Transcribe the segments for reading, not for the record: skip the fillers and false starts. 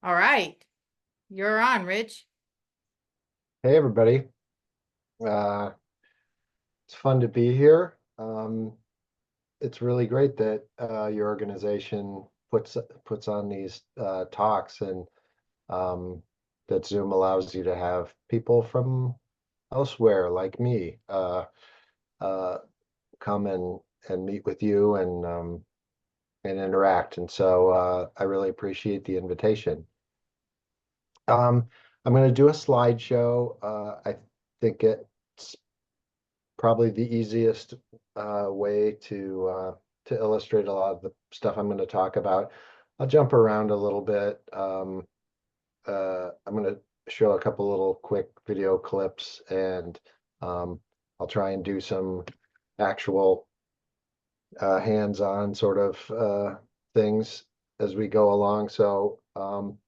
All right, you're on, Rich. Hey, everybody. It's fun to be here. It's really great that your organization puts on these talks and um, that Zoom allows you to have people from elsewhere like me uh, come and meet with you and interact. And so I really appreciate the invitation. I'm going to do a slideshow. I think it's probably the easiest way to illustrate a lot of the stuff I'm going to talk about. I'll jump around a little bit. I'm going to show a couple little quick video clips, and I'll try and do some actual hands-on sort of things as we go along. So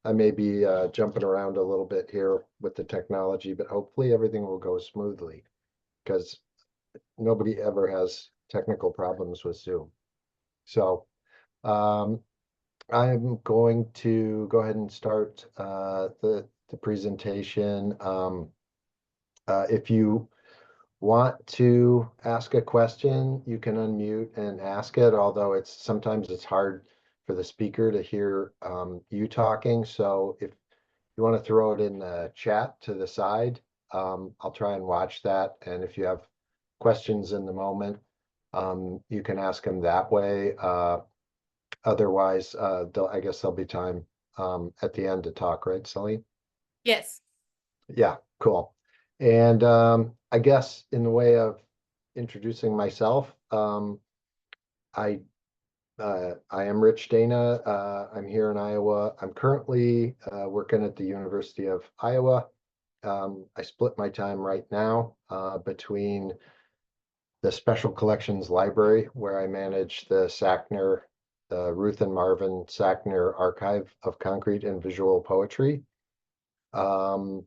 I may be jumping around a little bit here with the technology, but hopefully everything will go smoothly because nobody ever has technical problems with Zoom. So um, I'm going to go ahead and start the presentation. If you want to ask a question, you can unmute and ask it, although sometimes it's hard for the speaker to hear you talking. So if you want to throw it in the chat to the side, I'll try and watch that. And if you have questions in the moment, you can ask them that way. Otherwise, I guess there'll be time at the end to talk, right, Sully? Yes. Yeah, cool. And I guess in the way of introducing myself, I I am Rich Dana. I'm here in Iowa. I'm currently working at the University of Iowa. I split my time right now between the Special Collections Library, where I manage the Ruth and Marvin Sackner Archive of Concrete and Visual Poetry. Um,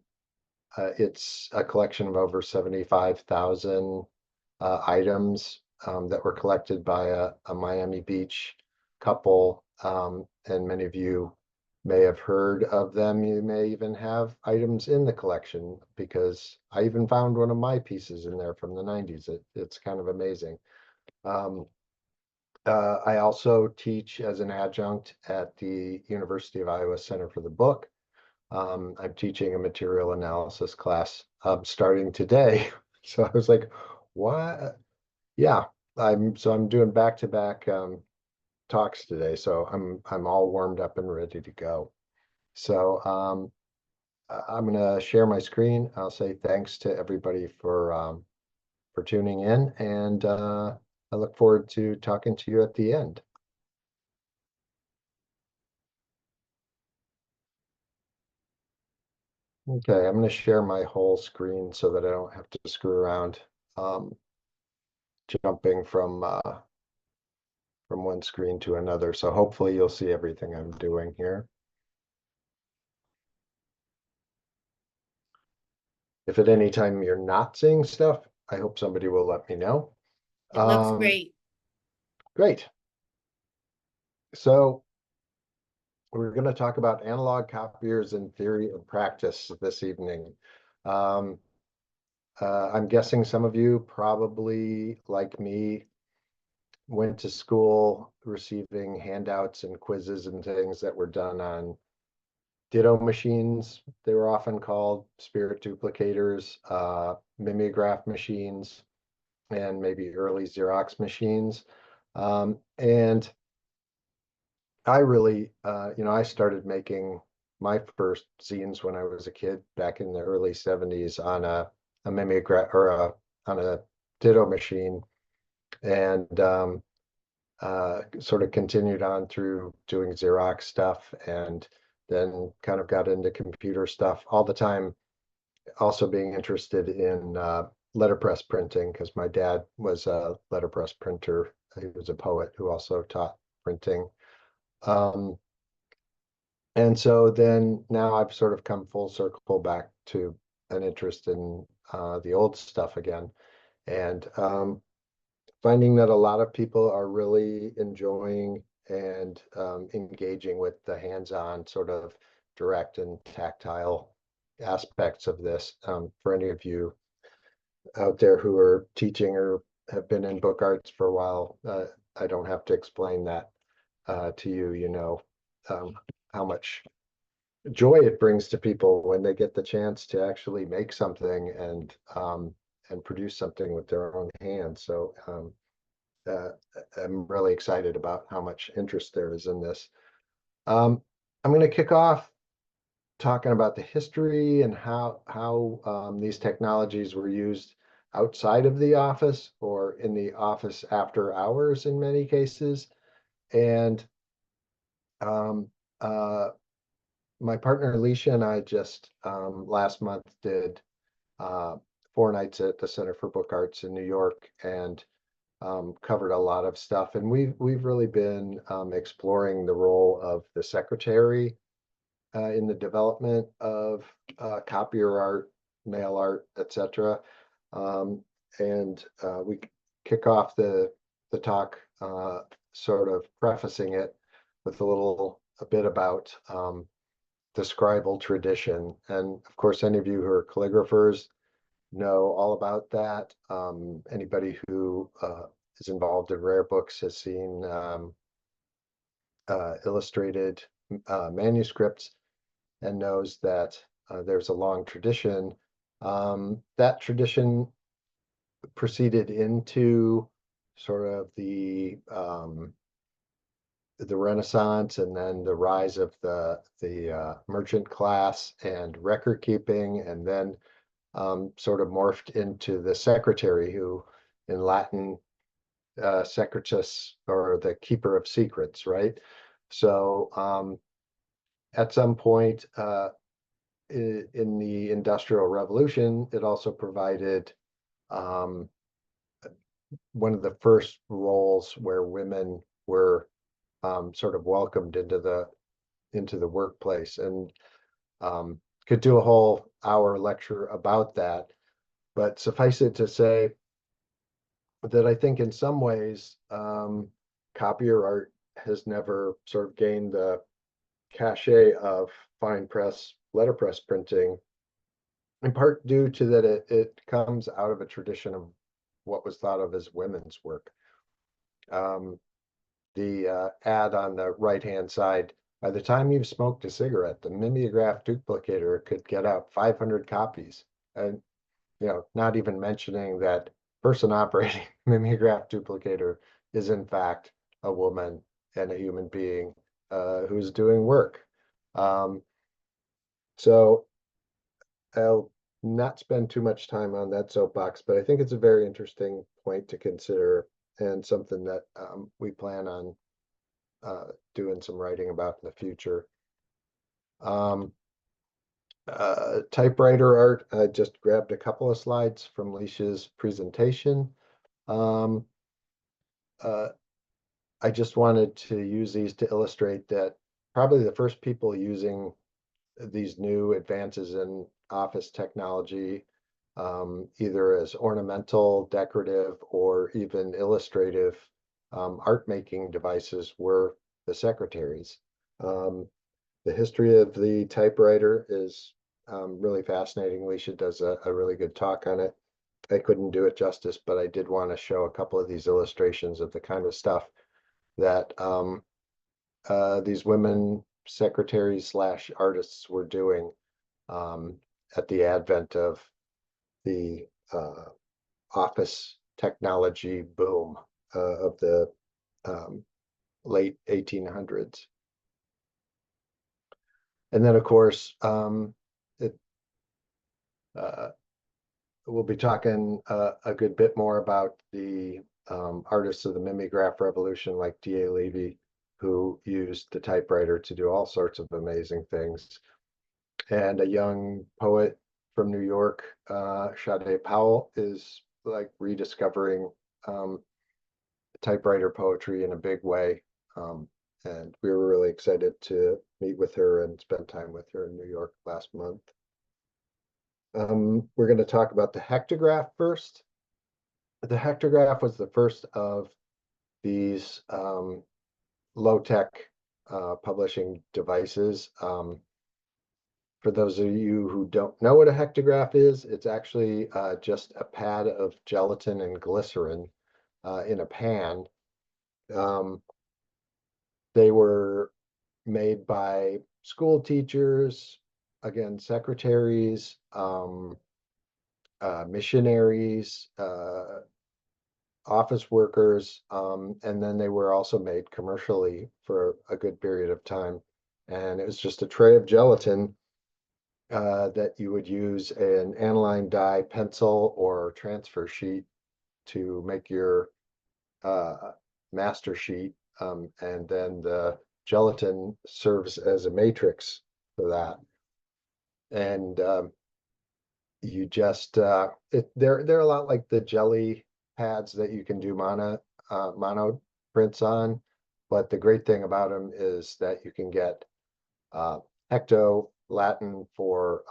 it's a collection of over 75,000 items that were collected by a Miami Beach couple. And many of you may have heard of them. You may even have items in the collection because I even found one of my pieces in there from the 90s. It's kind of amazing. Um, I also teach as an adjunct at the University of Iowa Center for the Book. I'm teaching a material analysis class starting today. So I was like, what? Yeah, I'm doing back-to-back talks today. So I'm all warmed up and ready to go. So I'm gonna share my screen. I'll say thanks to everybody for tuning in, and I look forward to talking to you at the end. Okay, I'm going to share my whole screen so that I don't have to screw around um, jumping from one screen to another. So hopefully you'll see everything I'm doing here. If at any time you're not seeing stuff, I hope somebody will let me know. It looks Um, great. Great. So we're going to talk about analog copiers and theory and practice this evening. Um, I'm guessing some of you probably, like me, went to school receiving handouts and quizzes and things that were done on ditto machines. They were often called spirit duplicators, mimeograph machines, and maybe early Xerox machines. And I really, I started making my first zines when I was a kid back in the early 70s on a mimeograph or on a ditto machine. And sort of continued on through doing Xerox stuff and then kind of got into computer stuff all the time. Also being interested in letterpress printing because my dad was a letterpress printer. He was a poet who also taught printing. Um, and so then now I've sort of come full circle back to an interest in the old stuff again. And finding that a lot of people are really enjoying and engaging with the hands-on sort of direct and tactile aspects of this. For any of you out there who are teaching or have been in book arts for a while, I don't have to explain that to you. You know how much joy it brings to people when they get the chance to actually make something and produce something with their own hands. So uh, I'm really excited about how much interest there is in this. I'm going to kick off talking about the history and how these technologies were used outside of the office or in the office after hours in many cases. And um, uh, my partner Alicia and I just last month did uh, 4 nights at the Center for Book Arts in New York and covered a lot of stuff. And we've really been exploring the role of the secretary in the development of copier art, mail art, etc. Um, and we kick off the talk sort of prefacing it with a bit about the scribal tradition. And of course, any of you who are calligraphers know all about that. Anybody who is involved in rare books has seen illustrated manuscripts and knows that there's a long tradition. That tradition proceeded into sort of the Renaissance and then the rise of the merchant class and record keeping, and then sort of morphed into the secretary, who in Latin, secretus, or the keeper of secrets, right? So at some point in the Industrial Revolution, it also provided um, one of the first roles where women were sort of welcomed into the workplace, and could do a whole hour lecture about that. But suffice it to say that I think in some ways, copier art has never sort of gained the cachet of fine press, letterpress printing, in part due to that it comes out of a tradition of what was thought of as women's work. Um, the ad on the right-hand side, by the time you've smoked a cigarette, the mimeograph duplicator could get out 500 copies. And, you know, not even mentioning that person operating mimeograph duplicator is in fact a woman and a human being who's doing work. Um, so I'll not spend too much time on that soapbox, but I think it's a very interesting point to consider and something that we plan on doing some writing about in the future. Um, Typewriter art, I just grabbed a couple of slides from Leisha's presentation. Um, uh, I just wanted to use these to illustrate that probably the first people using these new advances in office technology, either as ornamental, decorative, or even illustrative art making devices, were the secretaries. Um, the history of the typewriter is really fascinating. Alicia does a really good talk on it. I couldn't do it justice, but I did want to show a couple of these illustrations of the kind of stuff that these women secretaries slash artists were doing um, at the advent of the office technology boom of the um, late 1800s. And then, of course, it, uh, we'll be talking a good bit more about the artists of the mimeograph revolution, like D.A. Levy, who used the typewriter to do all sorts of amazing things. And a young poet from New York, Sade Powell, is like rediscovering typewriter poetry in a big way. And we were really excited to meet with her and spend time with her in New York last month. We're going to talk about the hectograph first. The hectograph was the first of these low-tech publishing devices. For those of you who don't know what a hectograph is, it's actually just a pad of gelatin and glycerin in a pan. Um, they were made by school teachers, again, secretaries, missionaries, office workers, and then they were also made commercially for a good period of time. And it was just a tray of gelatin that you would use an aniline dye pencil or transfer sheet to make your uh, master sheet. And then the gelatin serves as a matrix for that. And you just they're a lot like the jelly pads that you can do mono prints on, but the great thing about them is that you can get hecto Latin for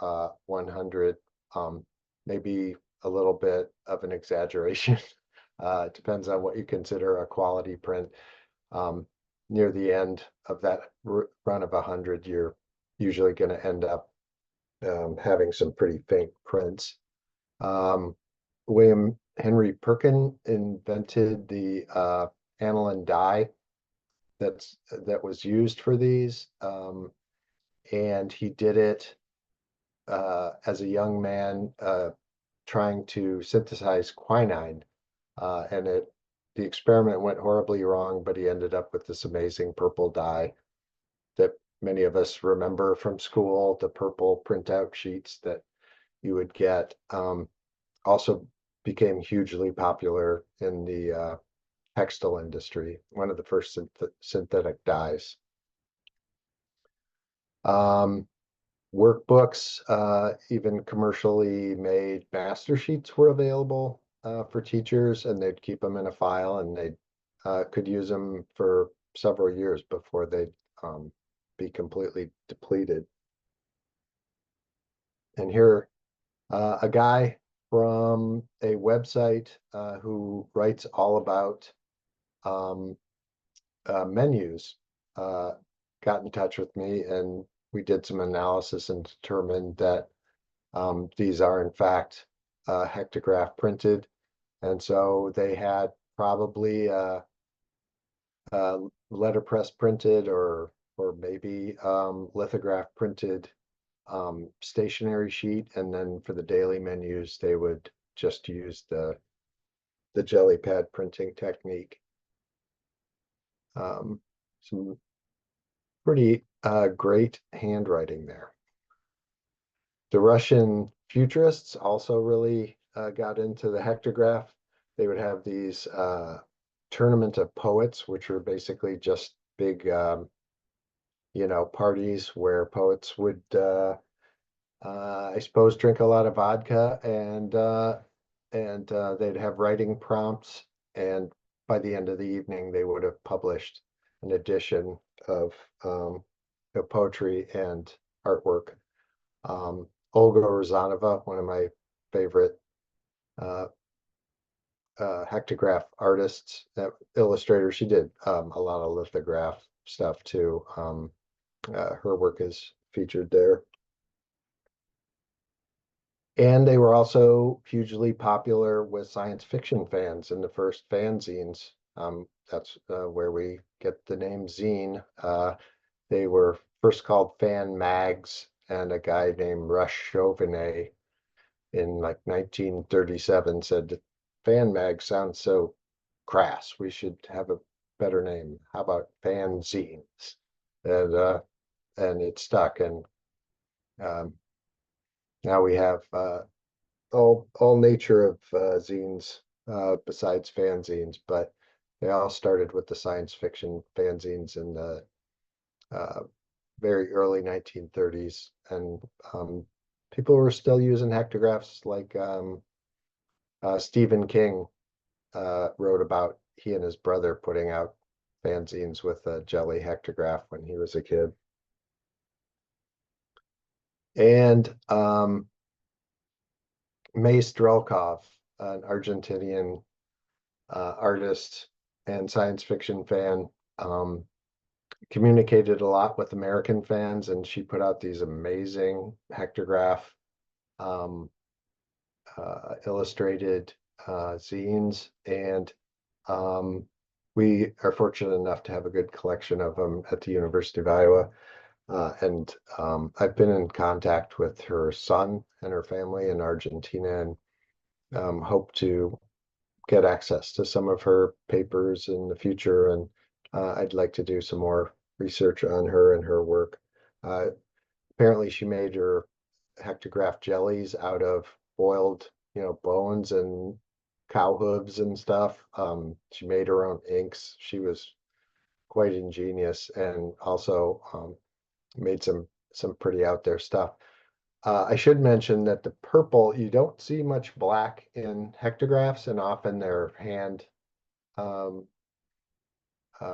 100, maybe a little bit of an exaggeration. It depends on what you consider a quality print. um, Near the end of that run of 100, you're usually going to end up having some pretty faint prints. Um, William Henry Perkin invented the aniline dye that was used for these, and he did it as a young man trying to synthesize quinine, and the experiment went horribly wrong, but he ended up with this amazing purple dye that many of us remember from school, the purple printout sheets that you would get. Also became hugely popular in the textile industry, one of the first synthetic dyes. Um, Workbooks, even commercially made master sheets were available for teachers, and they'd keep them in a file, and they could use them for several years before they'd be completely depleted. And here, a guy from a website who writes all about um, menus got in touch with me, and we did some analysis and determined that these are in fact hectograph printed. And so they had probably letterpress printed, or maybe lithograph printed stationery sheet. And then for the daily menus, they would just use the jelly pad printing technique. Some pretty great handwriting there. The Russian futurists also really got into the hectograph. They would have these tournament of poets, which were basically just big, parties where poets would, I suppose, drink a lot of vodka, and they'd have writing prompts. And by the end of the evening, they would have published an edition of poetry and artwork. Olga Rozanova, one of my favorite uh, hectograph artists, illustrator. She did a lot of lithograph stuff too. Her work is featured there. And they were also hugely popular with science fiction fans in the first fanzines. That's where we get the name zine. They were first called fan mags, and a guy named Rush Chauvenet in like 1937 said, fan mag sounds so crass. We should have a better name. How about fanzines? And it stuck. And um, now we have all nature of zines besides fanzines, but they all started with the science fiction fanzines in the uh, very early 1930s. And people were still using hectographs, like Stephen King wrote about he and his brother putting out fanzines with a jelly hectograph when he was a kid. And May Strelkov, an Argentinian artist and science fiction fan, communicated a lot with American fans, and she put out these amazing hectograph um, illustrated zines, and um, we are fortunate enough to have a good collection of them at the University of Iowa. And I've been in contact with her son and her family in Argentina, and hope to get access to some of her papers in the future. And I'd like to do some more research on her and her work. Uh, Apparently, she made her hectograph jellies out of boiled, bones and cow hooves and stuff. She made her own inks. She was quite ingenious, and also made some pretty out there stuff. I should mention that the purple, you don't see much black in hectographs, and often they're hand um,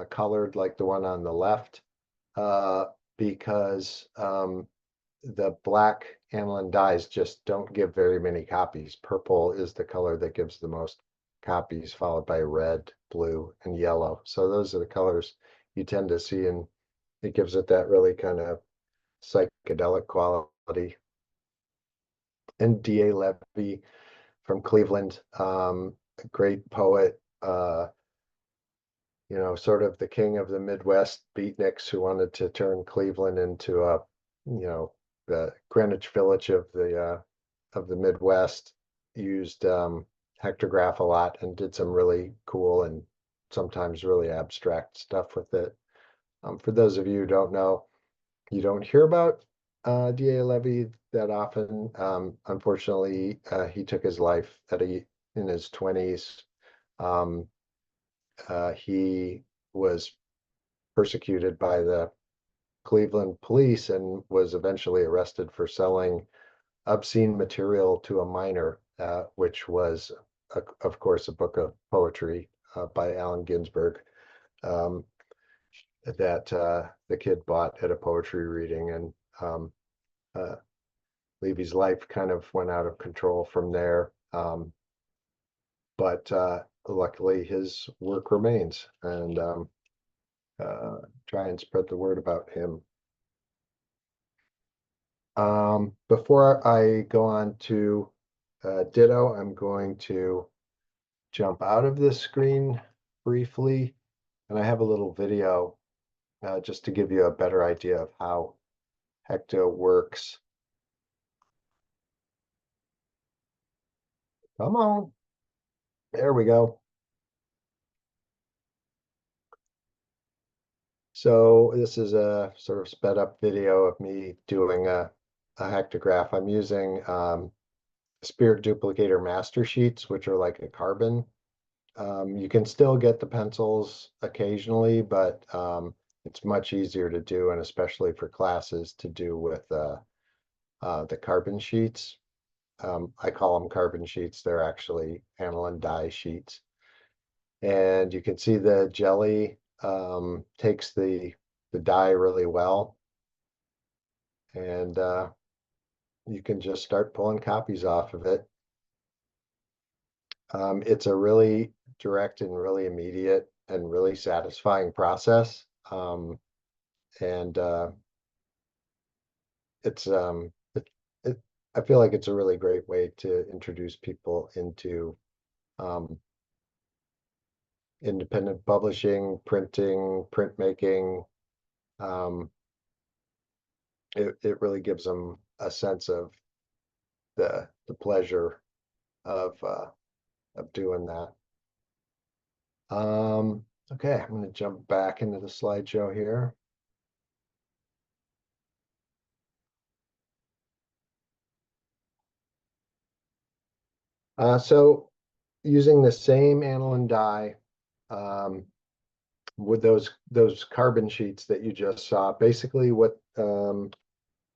colored like the one on the left, uh, because the black aniline dyes just don't give very many copies. Purple is the color that gives the most copies, followed by red, blue, and yellow. So those are the colors you tend to see, and it gives it that really kind of psychedelic quality. And D.A. Levy from Cleveland, a great poet, sort of the king of the Midwest beatniks who wanted to turn Cleveland into the Greenwich Village of the Midwest, used hectograph a lot and did some really cool and sometimes really abstract stuff with it. For those of you who don't know, you don't hear about D.A. Levy that often. Unfortunately, he took his life in his 20s. Um, he was persecuted by the Cleveland police and was eventually arrested for selling obscene material to a minor, which was, of course, a book of poetry by Allen Ginsberg, um, that the kid bought at a poetry reading. And uh, Levy's life kind of went out of control from there. But luckily, his work remains, and try and spread the word about him. Before I go on to Ditto, I'm going to jump out of this screen briefly, and I have a little video just to give you a better idea of how Hecto works. Come on, there we go. So this is a sort of sped up video of me doing a hectograph. I'm using Spirit Duplicator master sheets, which are like a carbon. You can still get the pencils occasionally, but it's much easier to do, and especially for classes, to do with the carbon sheets. I call them carbon sheets. They're actually aniline dye sheets. And you can see the jelly takes the dye really well. And you can just start pulling copies off of it. It's a really direct and really immediate and really satisfying process. And it's it, I feel like it's a really great way to introduce people into um, independent publishing, printing, printmaking. Um, it really gives them a sense of the pleasure of doing that. Okay, I'm going to jump back into the slideshow here. So using the same aniline dye, um, with those carbon sheets that you just saw, basically what the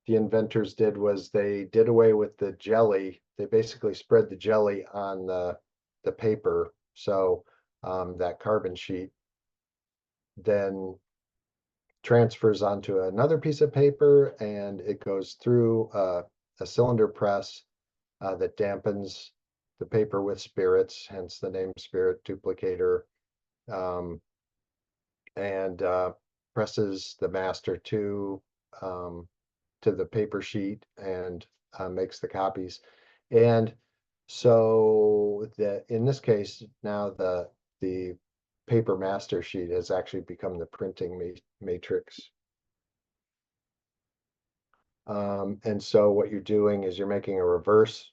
inventors did was they did away with the jelly. They basically spread the jelly on the paper, so that carbon sheet then transfers onto another piece of paper, and it goes through a cylinder press that dampens the paper with spirits, hence the name Spirit Duplicator. Um, and presses the master to the paper sheet and makes the copies. And so that in this case, now the paper master sheet has actually become the printing matrix. And so what you're doing is you're making a reverse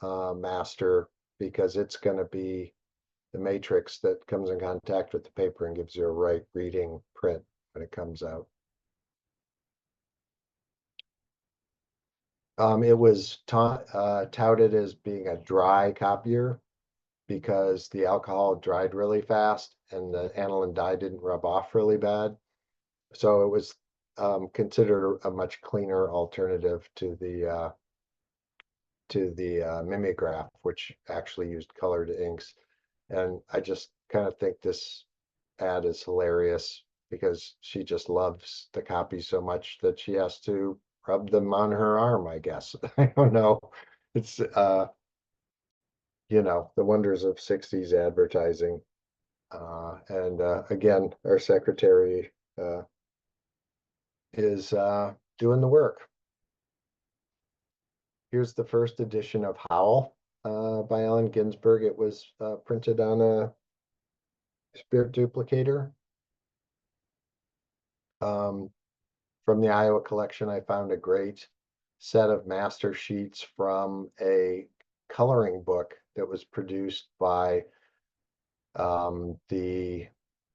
master, because it's going to be the matrix that comes in contact with the paper and gives you a right reading print when it comes out. It was touted as being a dry copier because the alcohol dried really fast and the aniline dye didn't rub off really bad. So it was considered a much cleaner alternative to the mimeograph, which actually used colored inks. And I just kind of think this ad is hilarious because she just loves the copies so much that she has to rub them on her arm, I guess. I don't know. It's the wonders of 60s advertising. And again, our secretary is doing the work. Here's the first edition of Howl by Allen Ginsberg. It was printed on a spirit duplicator. From the Iowa collection, I found a great set of master sheets from a coloring book that was produced by the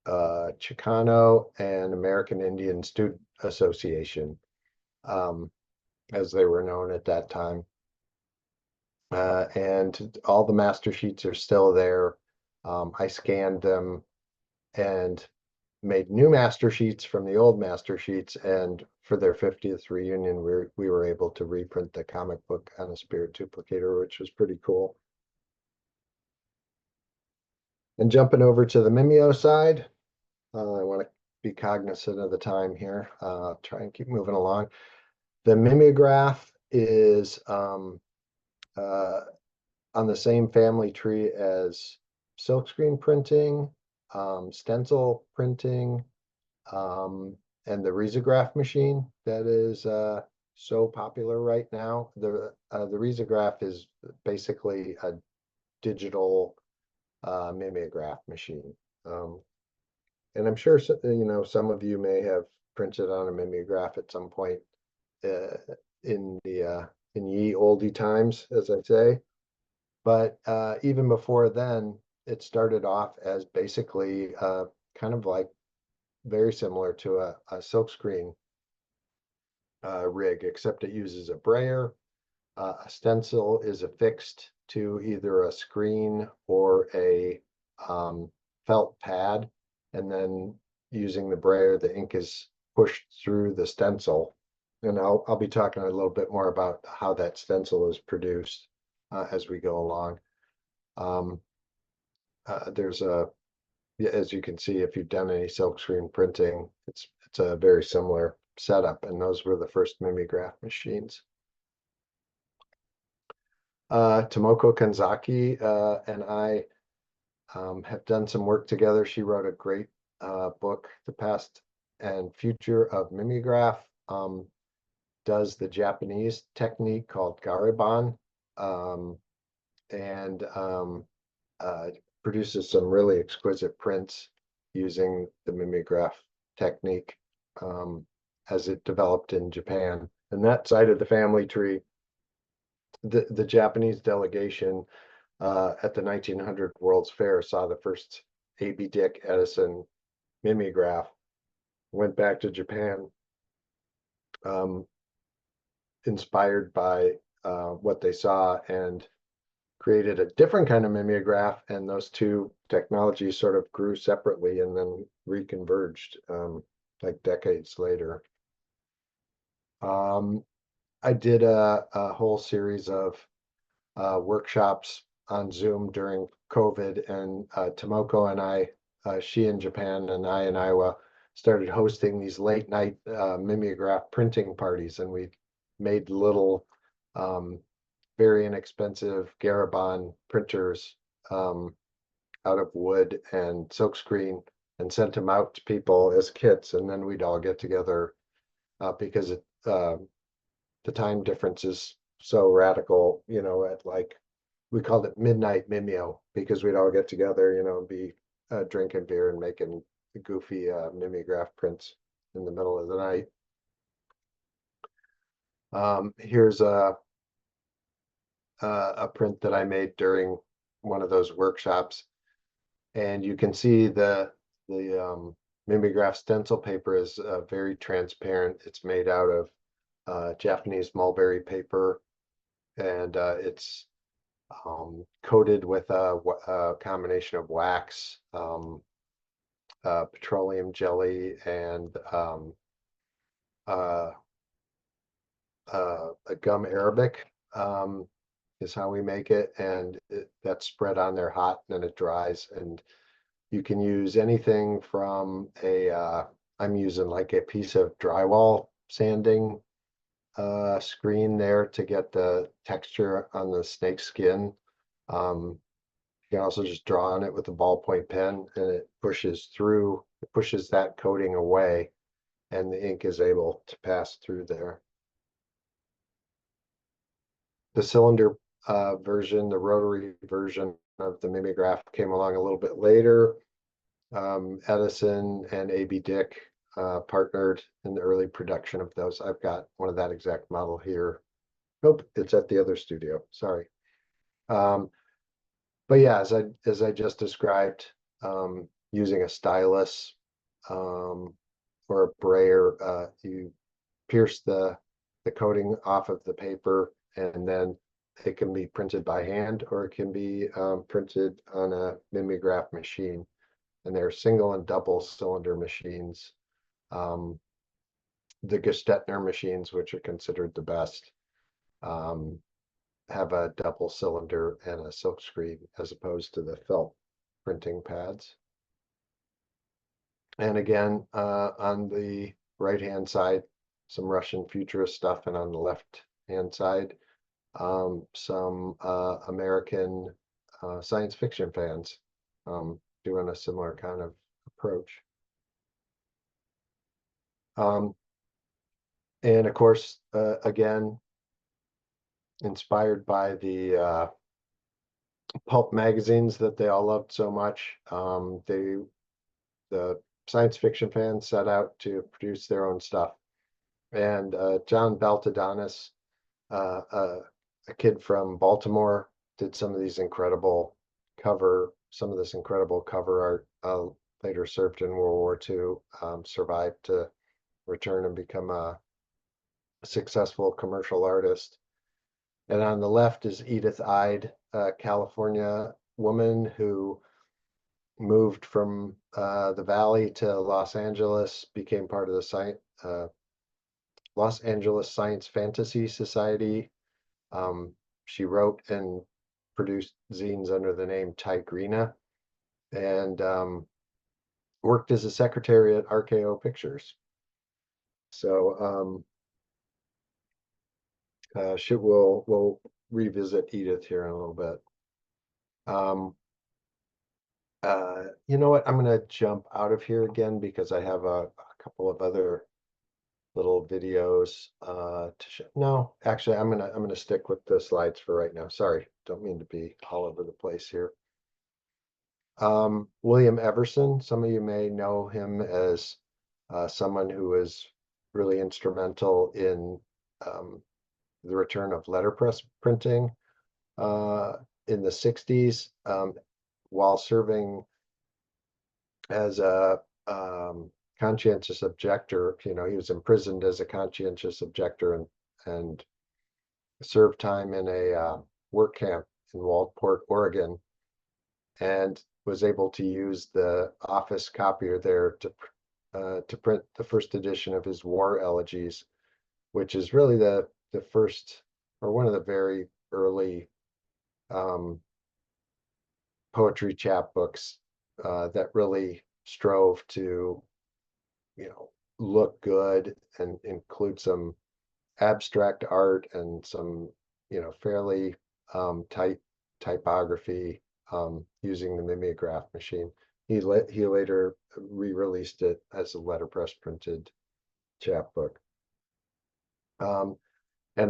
Chicano and American Indian Student Association, as they were known at that time. And all the master sheets are still there. I scanned them and made new master sheets from the old master sheets, and for their 50th reunion, we were able to reprint the comic book on a spirit duplicator, which was pretty cool. And jumping over to the Mimeo side, I want to be cognizant of the time here. Try and keep moving along. The mimeograph is on the same family tree as silkscreen printing, stencil printing, and the risograph machine that is so popular right now. The risograph is basically a digital mimeograph machine. And I'm sure some of you may have printed on a mimeograph at some point uh, in ye olde times, as I say. But even before then, it started off as basically kind of like very similar to a silkscreen rig, except it uses a brayer. A stencil is affixed to either a screen or a felt pad, and then using the brayer, the ink is pushed through the stencil. And I'll be talking a little bit more about how that stencil is produced as we go along. There's as you can see, if you've done any silkscreen printing, it's a very similar setup, and those were the first mimeograph machines. Tomoko Kanzaki and I have done some work together. She wrote a great book, The Past and Future of Mimeograph. Does the Japanese technique called Gariban, and produces some really exquisite prints using the mimeograph technique as it developed in Japan. And that side of the family tree, the Japanese delegation at the 1900 World's Fair saw the first A.B. Dick Edison mimeograph, went back to Japan, inspired by what they saw, and created a different kind of mimeograph, and those two technologies sort of grew separately and then reconverged like decades later. I did a whole series of workshops on Zoom during COVID, and Tomoko and I, she in Japan and I in Iowa, started hosting these late night mimeograph printing parties, and we made little very inexpensive Garabon printers out of wood and silkscreen and sent them out to people as kits, and then we'd all get together because the time difference is so radical, at like we called it midnight mimeo because we'd all get together, and be drinking beer and making goofy mimeograph prints in the middle of the night. Here's a print that I made during one of those workshops, and you can see the mimeograph stencil paper is very transparent. It's made out of Japanese mulberry paper, and it's coated with a combination of wax, petroleum jelly, and uh, a gum arabic is how we make it, and that's spread on there hot, and then it dries. And you can use anything from I'm using like a piece of drywall sanding screen there to get the texture on the snake skin. You can also just draw on it with a ballpoint pen, and it pushes that coating away, and the ink is able to pass through there. The cylinder version, the rotary version of the mimeograph came along a little bit later. Edison and A.B. Dick partnered in the early production of those. I've got one of that exact model here. Nope, it's at the other studio. Sorry. But yeah, as I just described, using a stylus or a brayer, you pierce the coating off of the paper, and then it can be printed by hand, or it can be printed on a mimeograph machine. And there are single and double cylinder machines. The Gestetner machines, which are considered the best, have a double cylinder and a silk screen as opposed to the felt printing pads. And again, on the right-hand side, some Russian futurist stuff, and on the left-hand side, some American science fiction fans doing a similar kind of approach. And of course, again, inspired by the pulp magazines that they all loved so much, the science fiction fans set out to produce their own stuff. And John Baltadonis, a kid from Baltimore, did some of this incredible cover art. Later served in World War II, survived to return and become a successful commercial artist. And on the left is Edith Ide, a California woman who moved from the Valley to Los Angeles, became part of the Los Angeles Science Fantasy Society. She wrote and produced zines under the name Tigrina, and worked as a secretary at RKO Pictures. So we'll revisit Edith here in a little bit. You know what? I'm going to jump out of here again because I have a couple of other little videos to show. No, actually, I'm gonna stick with the slides for right now. Sorry, don't mean to be all over the place here. William Everson, some of you may know him as someone who was really instrumental in the return of letterpress printing in the 60s, while serving as a conscientious objector. He was imprisoned as a conscientious objector, and served time in a work camp in Waldport, Oregon, and was able to use the office copier there to print the first edition of his war elegies, which is really the first, or one of the very early poetry chapbooks that really strove to look good and include some abstract art and some fairly tight typography using the mimeograph machine. he later re-released it as a letterpress printed chapbook. And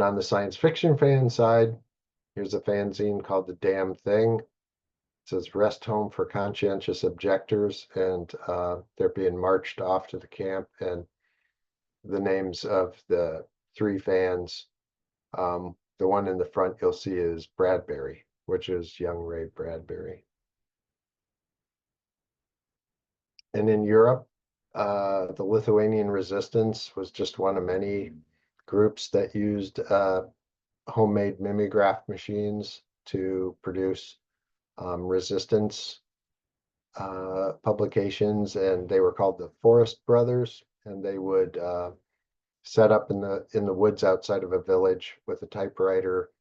on the science fiction fan side, here's a fanzine called The Damn Thing. It says rest home for conscientious objectors, and they're being marched off to the camp, and the names of the three fans. The one in the front you'll see is Bradbury, which is young Ray Bradbury. And in Europe, the Lithuanian resistance was just one of many groups that used homemade mimeograph machines to produce resistance publications, and they were called the Forest Brothers, and they would set up in the woods outside of a village with a typewriter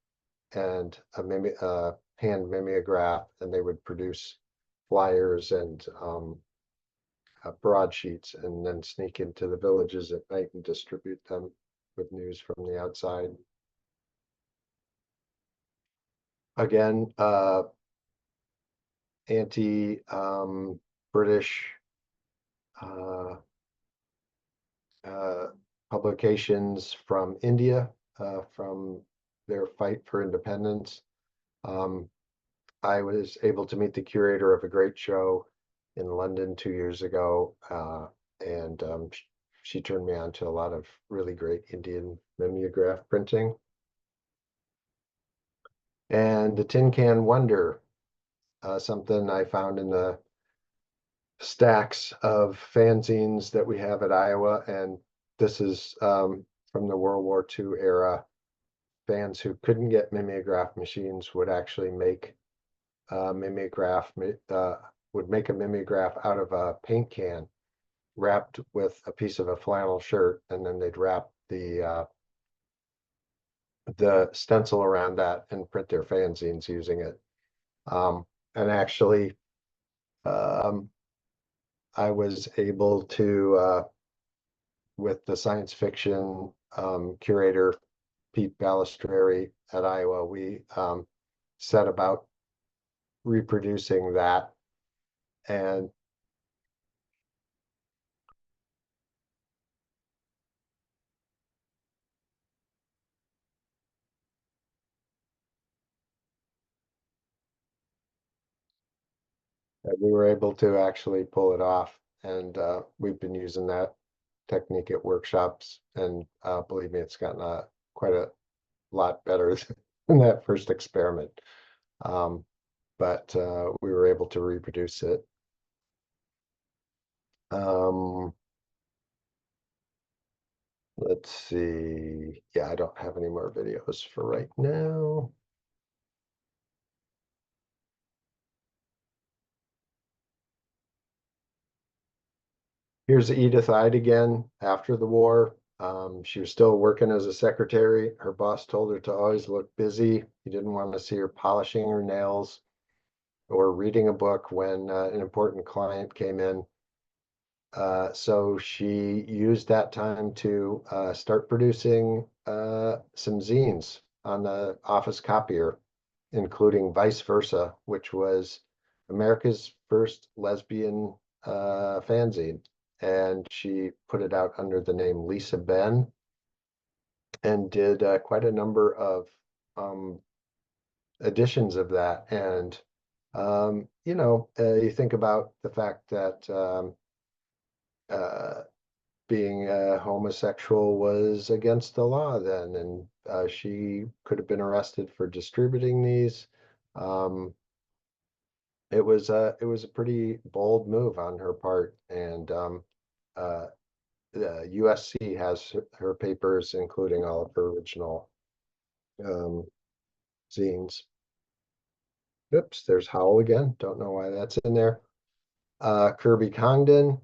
and a hand mimeograph, and they would produce flyers and broadsheets, and then sneak into the villages at night and distribute them with news from the outside. Again, anti-British publications from India, from their fight for independence. I was able to meet the curator of a great show in London 2 years ago, and she turned me on to a lot of really great Indian mimeograph printing. And the Tin Can Wonder, something I found in the stacks of fanzines that we have at Iowa, and this is from the World War II era. Fans who couldn't get mimeograph machines would actually make mimeograph would make a mimeograph out of a paint can wrapped with a piece of a flannel shirt, and then they'd wrap the stencil around that and print their fanzines using it. And actually, I was able to, with the science fiction curator, Pete Balistreri at Iowa, we set about reproducing that. And we were able to actually pull it off. And we've been using that technique at workshops. And believe me, it's gotten quite a lot better than that first experiment. But we were able to reproduce it. Let's see. Yeah, I don't have any more videos for right now. Here's Edith Ide again after the war. She was still working as a secretary. Her boss told her to always look busy. He didn't want to see her polishing her nails or reading a book when an important client came in. So she used that time to start producing some zines on the office copier, including Vice Versa, which was America's first lesbian fanzine. And she put it out under the name Lisa Ben, and did quite a number of editions of that. And you think about the fact that being homosexual was against the law then, and she could have been arrested for distributing these. It was a pretty bold move on her part, and the USC has her papers, including all of her original zines. Oops, there's Howl again. Don't know why that's in there. Kirby Congdon,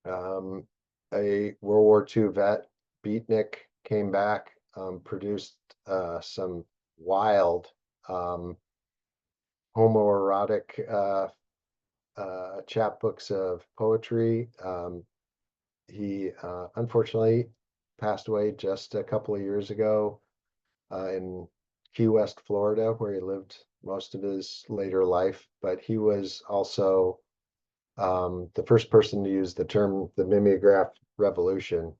a World War II vet, beatnik, came back, produced some wild homoerotic chapbooks of poetry. He unfortunately passed away just a couple of years ago in Key West, Florida, where he lived most of his later life, but he was also the first person to use the term the mimeograph revolution.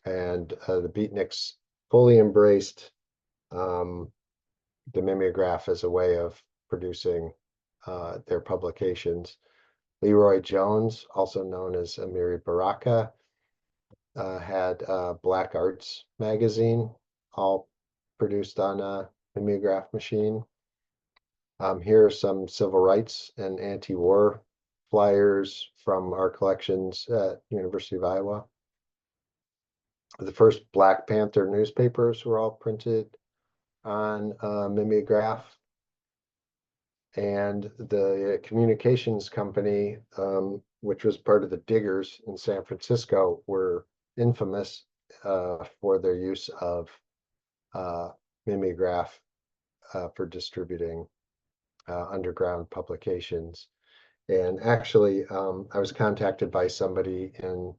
And the beatniks fully embraced um, the mimeograph as a way of producing their publications. Leroy Jones, also known as Amiri Baraka, had Black Arts magazine, all produced on a mimeograph machine. Here are some civil rights and anti-war flyers from our collections at University of Iowa. The first Black Panther newspapers were all printed on mimeograph. And the communications company, which was part of the Diggers in San Francisco, were infamous for their use of mimeograph for distributing underground publications. And actually, I was contacted by somebody in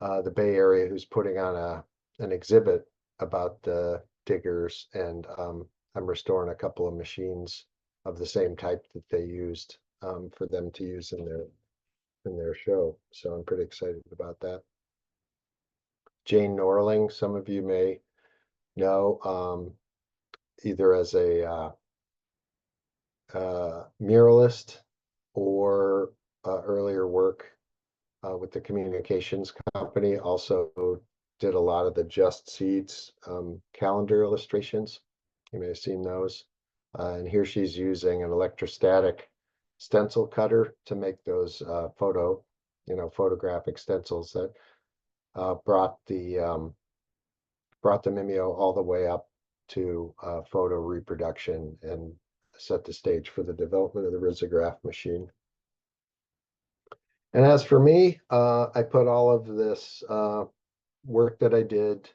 the Bay Area who's putting on an exhibit about the Diggers, and I'm restoring a couple of machines of the same type that they used for them to use in their show. So I'm pretty excited about that. Jane Norling, some of you may know, either as a muralist or earlier work with the communications company. Also did a lot of the Just Seeds calendar illustrations. You may have seen those. And here she's using an electrostatic stencil cutter to make those photographic stencils that brought the Mimeo all the way up to photo reproduction and set the stage for the development of the risograph machine. And as for me, I put all of this work that I did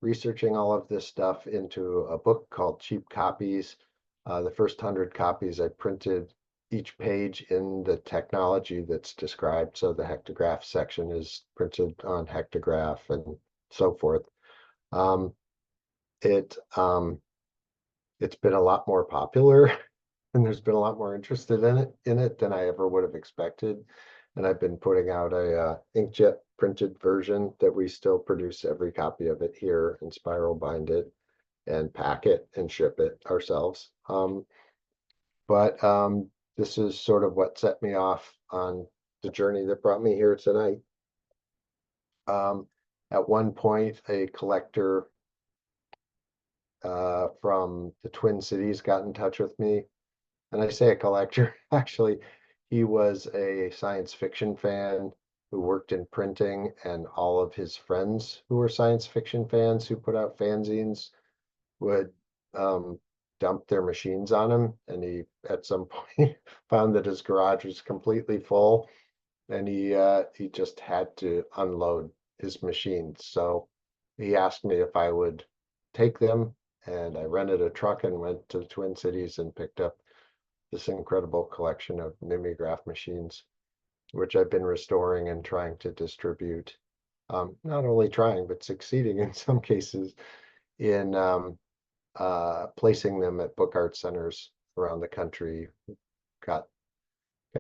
researching all of this stuff into a book called Cheap Copies. The first 100 copies I printed each page in the technology that's described. So the hectograph section is printed on hectograph and so forth. Um, it's been a lot more popular and there's been a lot more interested in it than I ever would have expected. And I've been putting out a inkjet printed version that we still produce every copy of it here and spiral bind it and pack it and ship it ourselves. But this is sort of what set me off on the journey that brought me here tonight. At one point, a collector from the Twin Cities got in touch with me. And I say a collector, actually, he was a science fiction fan who worked in printing, and all of his friends who were science fiction fans who put out fanzines would dump their machines on him. And he, at some point, found that his garage was completely full, and he just had to unload his machines. So he asked me if I would take them, and I rented a truck and went to the Twin Cities and picked up this incredible collection of mimeograph machines, which I've been restoring and trying to distribute. Not only trying, but succeeding in some cases in placing them at book art centers around the country. Got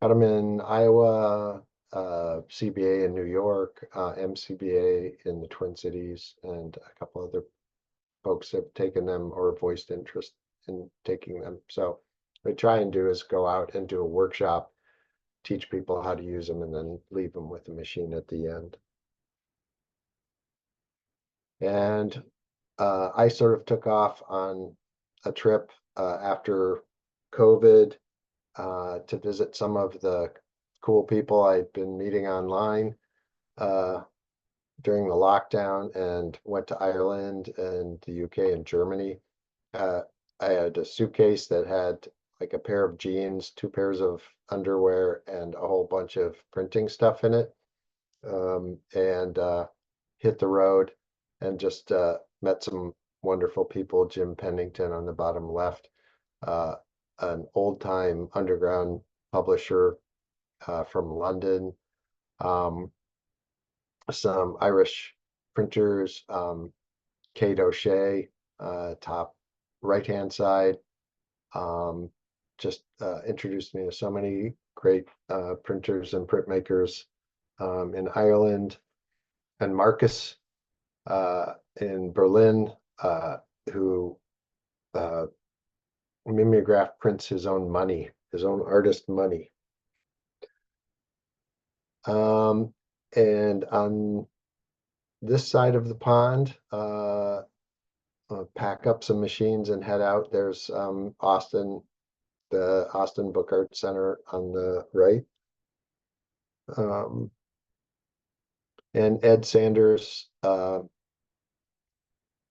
them in Iowa, CBA in New York, MCBA in the Twin Cities, and a couple other folks have taken them or voiced interest in taking them. So what I try and do is go out and do a workshop, teach people how to use them, and then leave them with the machine at the end. And I sort of took off on a trip after COVID to visit some of the cool people I'd been meeting online during the lockdown, and went to Ireland and the UK and Germany. I had a suitcase that had like a pair of jeans, two pairs of underwear, and a whole bunch of printing stuff in it. And hit the road and just met some wonderful people. Jim Pennington on the bottom left, uh, an old time underground publisher from London, um, some Irish printers, Kate O'Shea, top right hand side, just introduced me to so many great printers and printmakers in Ireland, and Marcus in Berlin, who uh, mimeograph prints his own money, his own artist money. And on this side of the pond, pack up some machines and head out. There's Austin, the Austin Book Art Center on the right. And Ed Sanders,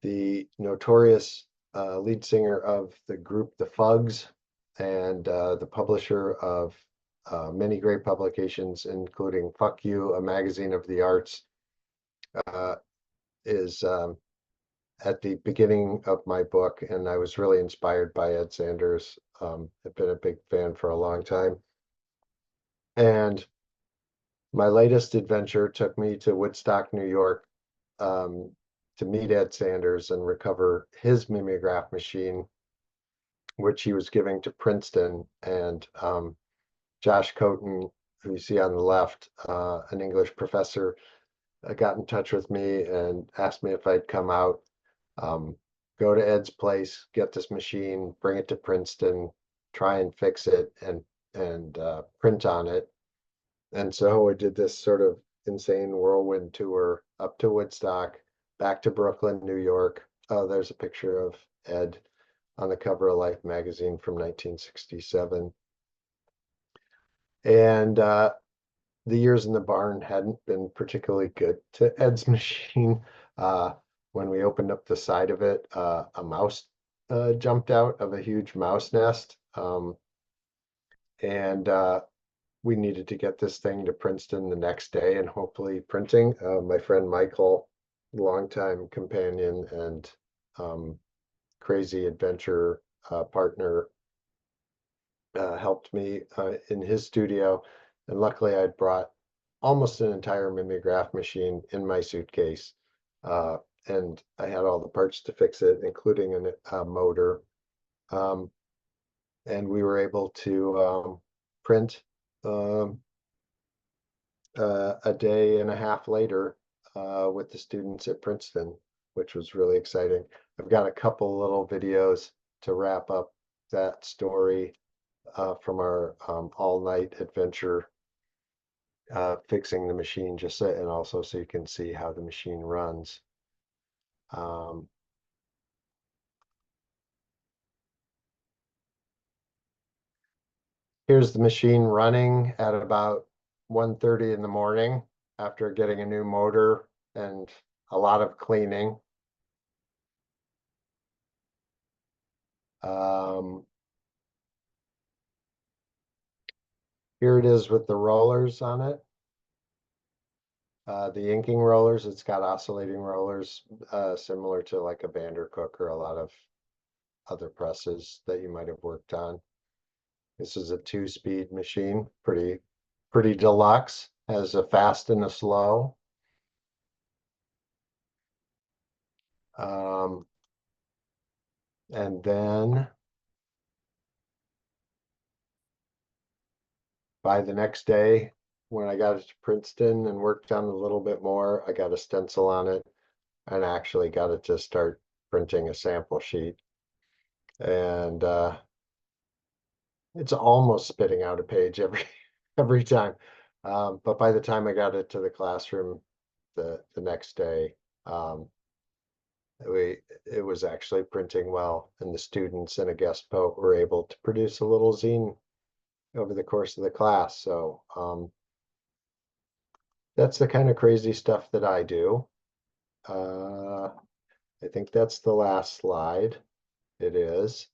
the notorious lead singer of the group The Fugs, and the publisher of many great publications, including Fuck You, a magazine of the arts, is at the beginning of my book, and I was really inspired by Ed Sanders. I've been a big fan for a long time. And my latest adventure took me to Woodstock, New York, to meet Ed Sanders and recover his mimeograph machine, which he was giving to Princeton. And Josh Coton, who you see on the left, an English professor, got in touch with me and asked me if I'd come out, go to Ed's place, get this machine, bring it to Princeton, try and fix it and print on it. And so I did this sort of insane whirlwind tour up to Woodstock, back to Brooklyn, New York. Oh, there's a picture of Ed on the cover of Life magazine from 1967. And the years in the barn hadn't been particularly good to Ed's machine. When we opened up the side of it, a mouse jumped out of a huge mouse nest. And we needed to get this thing to Princeton the next day and hopefully printing. My friend Michael, longtime companion and crazy adventure partner, helped me in his studio. And luckily I'd brought almost an entire mimeograph machine in my suitcase. And I had all the parts to fix it, including a motor. And we were able to print a day and a half later with the students at Princeton, which was really exciting. I've got a couple little videos to wrap up that story from our all-night adventure fixing the machine, just so, and also so you can see how the machine runs. Here's the machine running at about 1:30 in the morning after getting a new motor and a lot of cleaning. Here it is with the rollers on it. The inking rollers, it's got oscillating rollers, similar to like a Vandercook or a lot of other presses that you might have worked on. This is a 2-speed machine, pretty deluxe, has a fast and a slow. And then by the next day, when I got it to Princeton and worked on it a little bit more, I got a stencil on it and actually got it to start printing a sample sheet. And it's almost spitting out a page every time. But by the time I got it to the classroom the next day, it was actually printing well, and the students and a guest poet were able to produce a little zine over the course of the class. So that's the kind of crazy stuff that I do. I think that's the last slide. It is.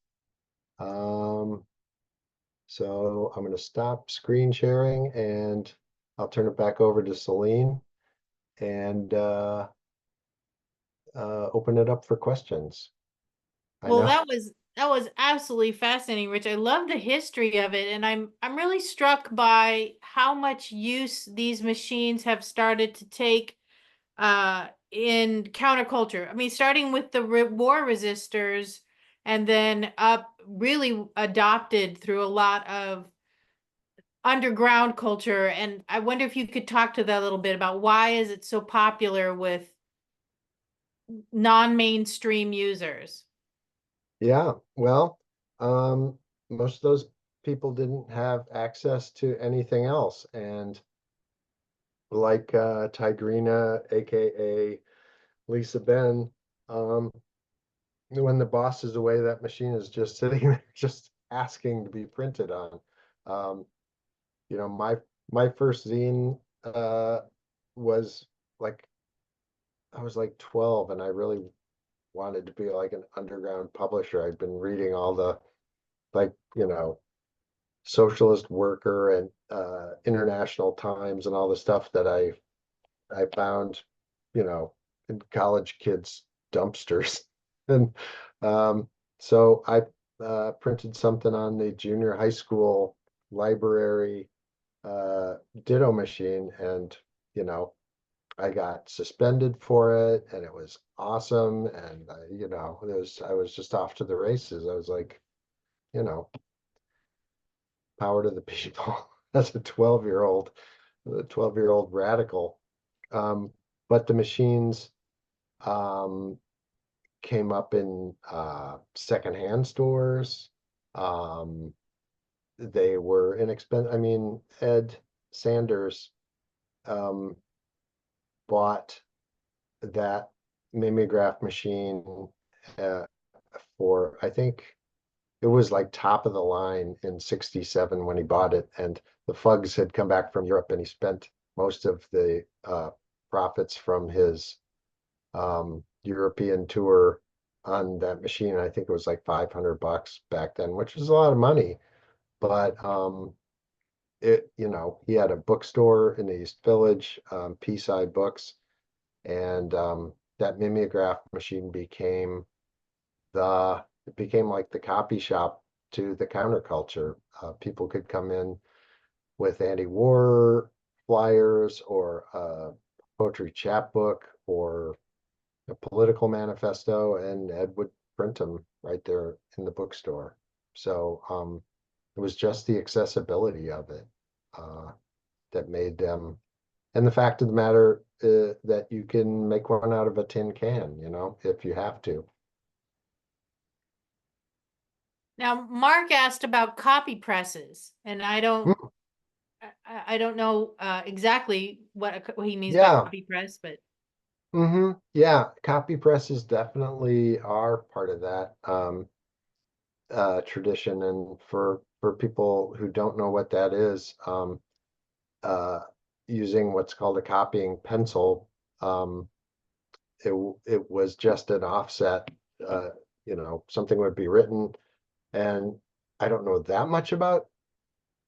So I'm going to stop screen sharing and I'll turn it back over to Celine and open it up for questions. I Well, know. that was absolutely fascinating, Rich. I love the history of it, and I'm really struck by how much use these machines have started to take in counterculture. I mean, starting with the war resistors and then up really adopted through a lot of underground culture. And I wonder if you could talk to that a little bit about why is it so popular with non-mainstream users? Yeah, well, um, most of those people didn't have access to anything else. And like Tigrina, aka Lisa Ben, um, when the boss is away, that machine is just sitting there, just asking to be printed on. Um, my first zine was like I was like 12, and I really wanted to be like an underground publisher. I'd been reading all the like, Socialist Worker and International Times and all the stuff that I found, you know, in college kids' dumpsters. And so I printed something on the junior high school library ditto machine, and you know, I got suspended for it, and it was awesome. And I was just off to the races. I was like, you know, power to the people as a 12-year old radical. Um, but the machines um, came up in secondhand stores. Um, they were inexpensive. I mean, Ed Sanders um, bought that mimeograph machine uh, for, I think it was like top of the line in 67 when he bought it. And the Fugs had come back from Europe, and he spent most of the profits from his European tour on that machine. I think it was like $500 back then, which was a lot of money. But he had a bookstore in the East Village, Peaside Books, and that mimeograph machine it became like the copy shop to the counterculture. People could come in with anti-war flyers or a poetry chapbook or a political manifesto, and Ed would print them right there in the bookstore. So it was just the accessibility of it uh, that made them. And the fact of the matter that you can make one out of a tin can, if you have to. Now, Mark asked about copy presses, and Mm, I don't know exactly what he means by yeah. copy press, but Yeah. Copy presses definitely are part of that tradition. And for people who don't know what that is, uh, using what's called a copying pencil. Um, it was just an offset. Uh, something would be written, and I don't know that much about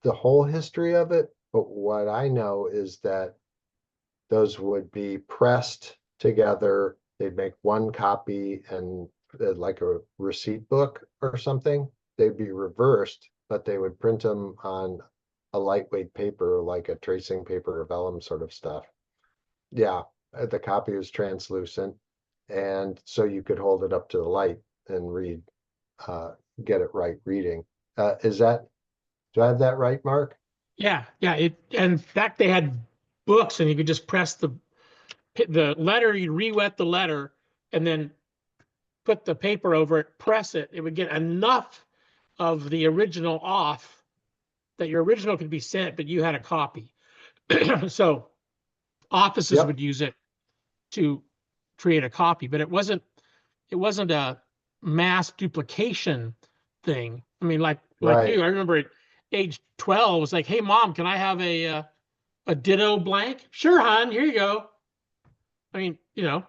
the whole history of it, but what I know is that those would be pressed together. They'd make one copy, and like a receipt book or something. They'd be reversed, but they would print them on a lightweight paper, like a tracing paper or vellum sort of stuff. Yeah, the copy was translucent, and so you could hold it up to the light and read, uh, get it right reading. Do I have that right, Mark? Yeah, yeah. And in fact, they had books, and you could just press the letter. You re-wet the letter, and then put the paper over it, press it. It would get enough of the original off that your original could be sent, but you had a copy. So offices Yep, would use it to create a copy, but it wasn't a mass duplication thing. I mean, like right. you, I remember at age 12, it was like, "Hey, mom, can I have a ditto blank?" "Sure, hon, here you go." I mean, and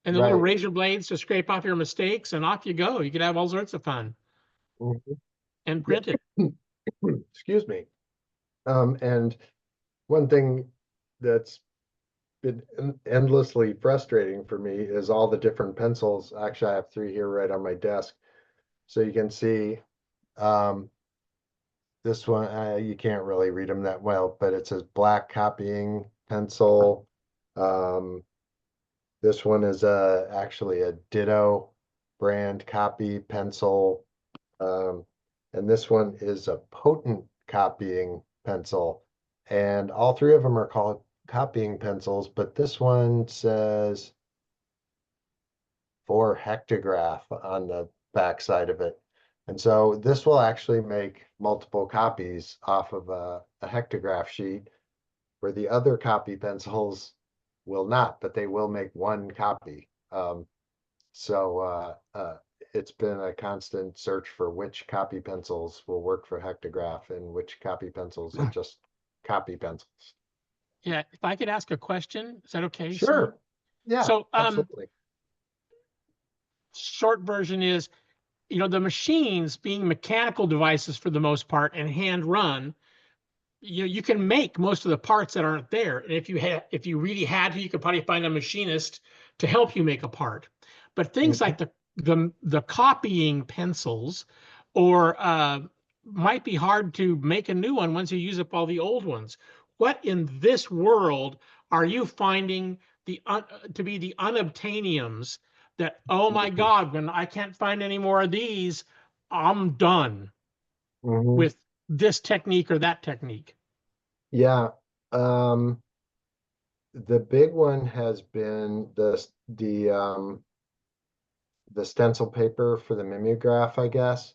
the little Right. razor blades to scrape off your mistakes, and off you go. You could have all sorts of fun Mhm. and Yeah. print it. Excuse me. And one thing that's been endlessly frustrating for me is all the different pencils. Actually, I have three here right on my desk. So you can see um, this one, you can't really read them that well, but it says black copying pencil. Um, this one is actually a ditto. brand copy pencil. And this one is a potent copying pencil. And all three of them are called copying pencils, but this one says for hectograph on the back side of it. And so this will actually make multiple copies off of a hectograph sheet, where the other copy pencils will not, but they will make one copy. So it's been a constant search for which copy pencils will work for hectograph and which copy pencils are just copy pencils. Yeah, if I could ask a question, is that okay, Sam? Sure. Yeah, So, absolutely. short version is, the machines being mechanical devices for the most part and hand run, you can make most of the parts that aren't there. And if you really had to, you could probably find a machinist to help you make a part. But things Mhm. like the copying pencils, or might be hard to make a new one once you use up all the old ones. What in this world are you finding to be the unobtainiums that, oh my God, when I can't find any more of these, I'm done Mhm. with this technique or that technique? Yeah. The big one has been the stencil paper for the mimeograph, I guess.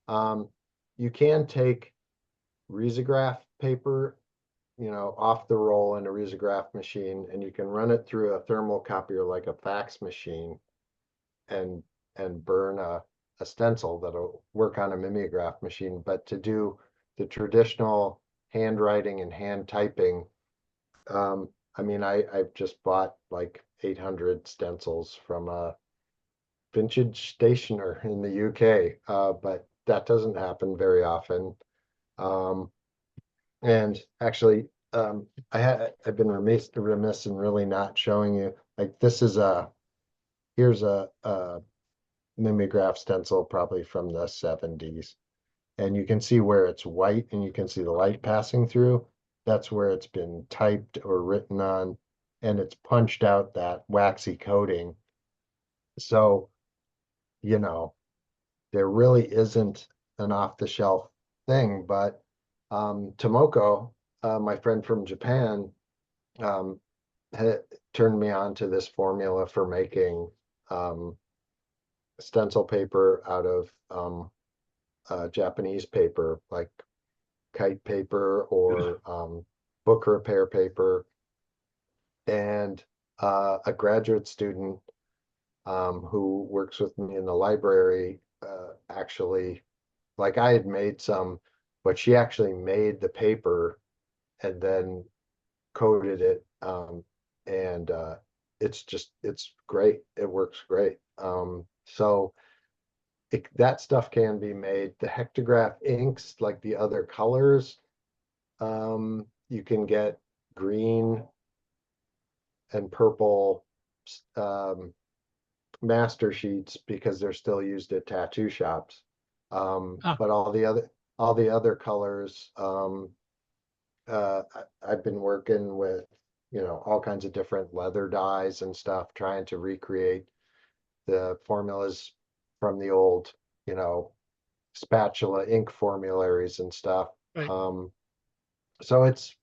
Um, you can take risograph paper, off the roll in a risograph machine, and you can run it through a thermal copier like a fax machine and burn a stencil that'll work on a mimeograph machine. But to do the traditional handwriting and hand typing, I mean, I've just bought like 800 stencils from a vintage stationer in the UK, but that doesn't happen very often. Um, and actually, I've been remiss in really not showing you. Like this is here's a mimeograph stencil probably from the 70s. And you can see where it's white and you can see the light passing through. That's where it's been typed or written on, and it's punched out that waxy coating. So, you know, there really isn't an off-the-shelf thing, but Tomoko, my friend from Japan, um, turned me on to this formula for making um, stencil paper out of Japanese paper, like kite paper or book repair paper. And a graduate student who works with me in the library actually, like I had made some, but she actually made the paper and then coated it. And it's great. It works great. That stuff can be made. The hectograph inks, like the other colors, you can get green and purple um, master sheets because they're still used at tattoo shops. Ah, But all the other colors, I've been working with, all kinds of different leather dyes and stuff, trying to recreate the formulas from the old, you know, spatula ink formularies and stuff. right. So it's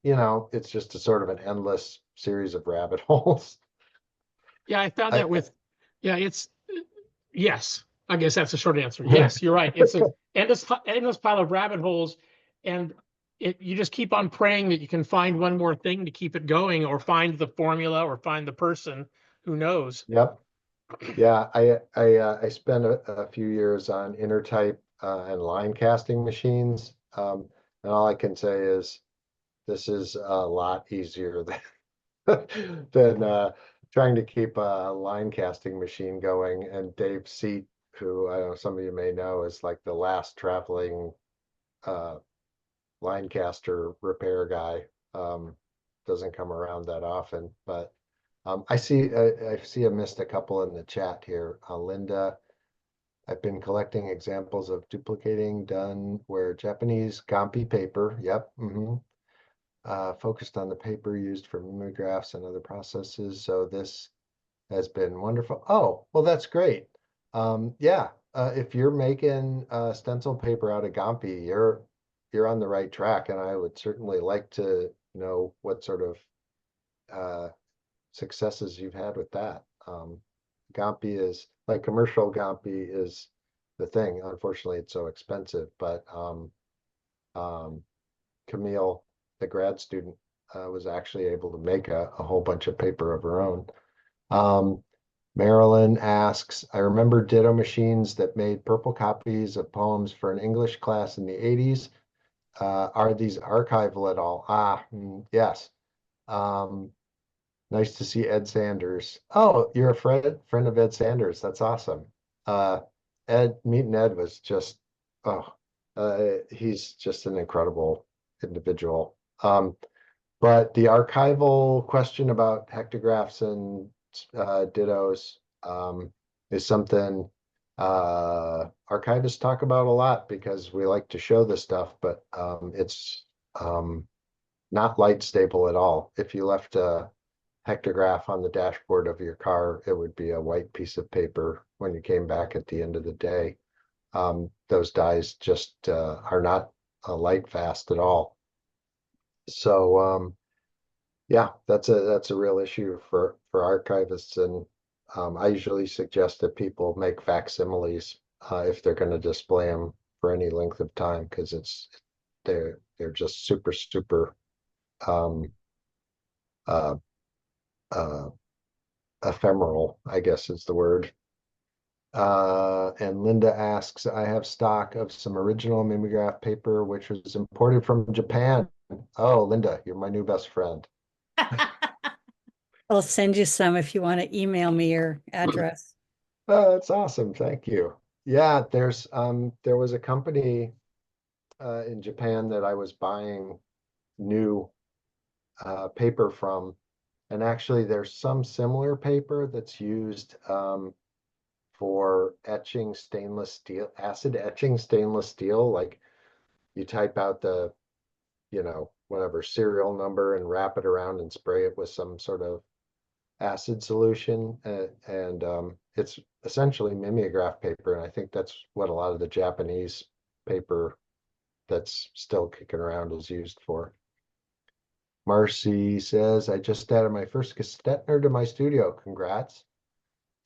just a sort of an endless series of rabbit holes. Yeah, I found I, that with, yeah, yes. I guess that's the short answer. Yes, you're right. It's a endless pile of rabbit holes, and you just keep on praying that you can find one more thing to keep it going, or find the formula, or find the person who knows. yep. Yeah, I spent a few years on intertype and line casting machines. And all I can say is this is a lot easier than trying to keep a line casting machine going. And Dave Seat, who I know some of you may know, is like the last traveling uh, line caster repair guy. Doesn't come around that often, but I see I missed a couple in the chat here. Linda, I've been collecting examples of duplicating done where Japanese Gampi paper, yep, focused on the paper used for mimeographs and other processes. So this has been wonderful. Oh, well, that's great. Yeah, if you're making stencil paper out of Gampi, you're on the right track, and I would certainly like to know what sort of uh, successes you've had with that. Gampi is like commercial Gampi is the thing. Unfortunately, it's so expensive, but um, Camille, the grad student, was actually able to make a whole bunch of paper of her own. Um, Marilyn asks, I remember ditto machines that made purple copies of poems for an English class in the 80s. Are these archival at all? Yes. Um, nice to see Ed Sanders. Oh, you're a friend of Ed Sanders. That's awesome. Uh, meeting Ed was just, oh, he's just an incredible individual. But the archival question about hectographs and dittos is something archivists talk about a lot because we like to show this stuff, but it's not light stable at all. If you left a hectograph on the dashboard of your car, it would be a white piece of paper when you came back at the end of the day. Those dies just are not light fast at all. So yeah, that's a real issue for archivists, and I usually suggest that people make facsimiles if they're going to display them for any length of time because they're just super um, uh, uh, ephemeral, I guess is the word. And Linda asks, I have stock of some original mimeograph paper which was imported from Japan. Oh, Linda, you're my new best friend. I'll send you some if you want to email me your address. Oh, that's awesome. Thank you. Yeah, there was a company in Japan that I was buying new paper from, and actually there's some similar paper that's used for etching stainless steel, acid etching stainless steel. Like you type out the, whatever serial number and wrap it around and spray it with some sort of acid solution, and it's essentially mimeograph paper, and I think that's what a lot of the Japanese paper that's still kicking around is used for. Marcy says, I just added my first Gestetner to my studio. Congrats.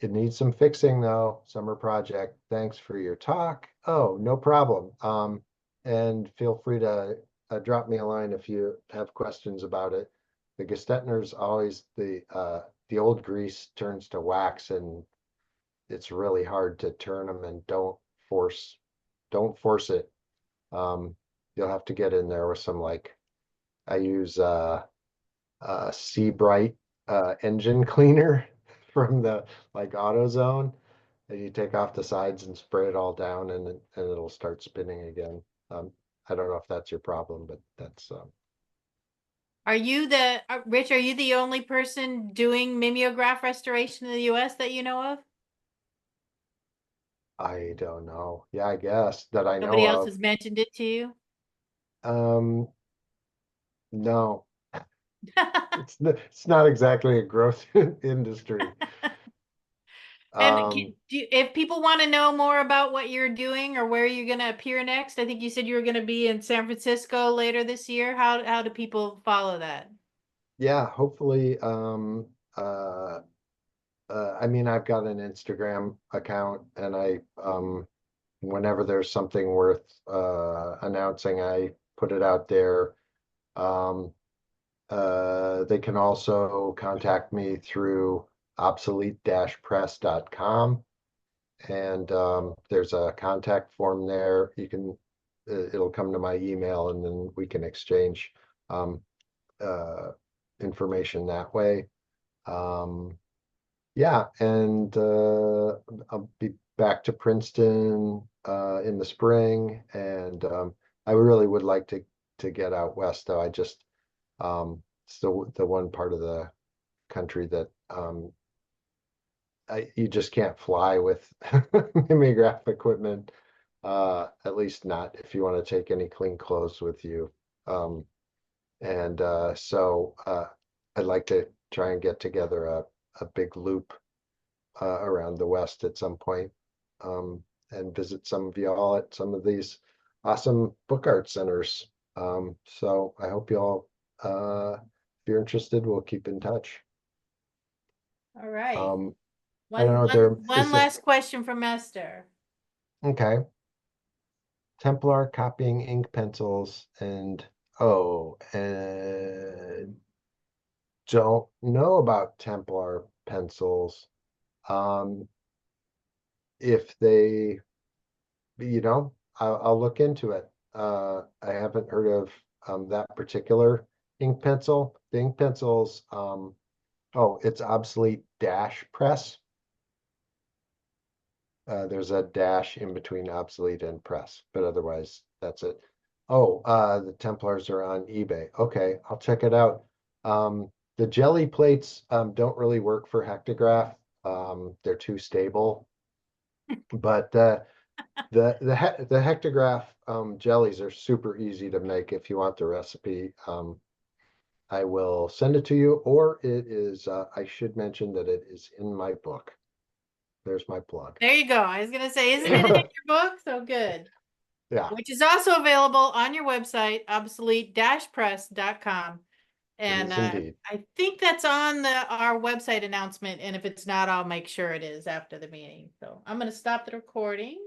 It needs some fixing though. Summer project. Thanks for your talk. Oh, no problem. And feel free to drop me a line if you have questions about it. The Gestetner's always the old grease turns to wax, and it's really hard to turn them, and don't force it. You'll have to get in there with some, like, I use Sea Bright engine cleaner from the, like, AutoZone, and you take off the sides and spray it all down, and it'll start spinning again. I don't know if that's your problem, but that's Are you Rich, are you the only person doing mimeograph restoration in the US that you know of? I don't know. Yeah, I guess that I Nobody know else of. has mentioned it to you? No, it's not exactly a growth industry. And Um, if people want to know more about what you're doing or where you're going to appear next, I think you said you were going to be in San Francisco later this year. How do people follow that? yeah, hopefully, I mean, I've got an Instagram account, and whenever there's something worth announcing, I put it out there. Um, they can also contact me through obsolete-press.com, and there's a contact form there. It'll come to my email, and then we can exchange um, uh, information that way. Um, yeah, and I'll be back to Princeton in the spring, and I really would like to get out west, though. It's the one part of the country that you just can't fly with mimeograph equipment, at least not if you want to take any clean clothes with you. And so I'd like to try and get together a big loop around the West at some point. and visit some of y'all at some of these awesome book art centers. So I hope y'all, if you're interested, we'll keep in touch. All right. I don't know, there One is last question from Esther. okay. Templar copying ink pencils and don't know about Templar pencils. If they, I'll look into it. I haven't heard of that particular ink pencil. The ink pencils, it's Obsolete Dash Press. There's a dash in between obsolete and press, but otherwise that's it. The Templars are on eBay. Okay, I'll check it out. The jelly plates don't really work for hectograph. They're too stable. But the hectograph jellies are super easy to make. If you want the recipe, I will send it to you, or it is. I should mention that it is in my book. There's my plug. There you go. I was gonna say, isn't it in your book? So good. Yeah. Which is also available on your website, obsolete-press.com. And It is indeed. I think that's on our website announcement. And if it's not, I'll make sure it is after the meeting. So I'm going to stop the recording.